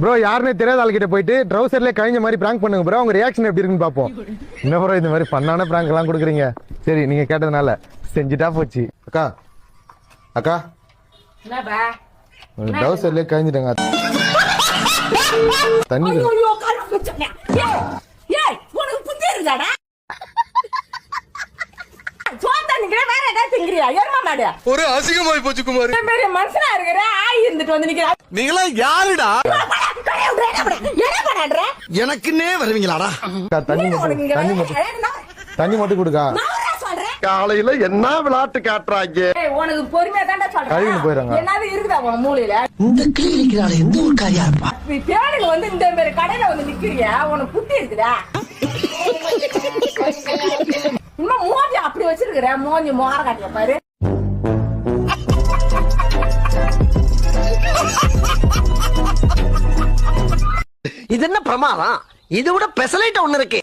Bro யாருன்னே தெரியாத ஆள்கிட்ட போயிட்டு ட்ரௌசர்லேயே கழிஞ்ச மாதிரி பிராங்க் பண்ணுங்க ப்ரோ. உங்க ரியாக்ஷன் எப்படி இருக்குன்னு பார்ப்போம். என்ன ப்ரோ இந்த மாதிரி பண்ணான பிராங்க் எல்லாம் கொடுக்குறீங்க? சரி நீங்க கேட்டதுனால செஞ்சுட்டா போச்சு. அக்கா அக்கா ட்ரௌசர்லேயே கழிஞ்சிட்டேங்க. தண்ணி ஒரு அசிங்கமாய் போச்சு குமார். மனுஷனா இருக்கிற ஆய் இருந்துட்டு வந்து நிக்கிற நீங்களா யாருடா? எனக்குன்னே வருவீங்களாடா? தண்ணி மட்டும் கொடுக்கா. காலையில என்ன விளையாட்டு காட்டுறாங்க? உனக்கு பொறுமையா தாண்டா கழுவின்னு போயிடுறாங்க. என்னது இருக்குதா உன் மூலையில? இந்த கிளினிக்னால எந்த ஒரு காரியா இருப்பா? தேடுங்க வந்து இந்த மாதிரி கடையில வந்து நிக்கிறியா? உனக்கு புத்தி இருக்குதா? இன்னும் மோதி அப்படி வச்சிருக்கிற மோஞ்சி மோர காட்டிய பாரு. இது என்ன பிரமாதம்? இதை விட பெசலைட் ஒண்ணு இருக்கு.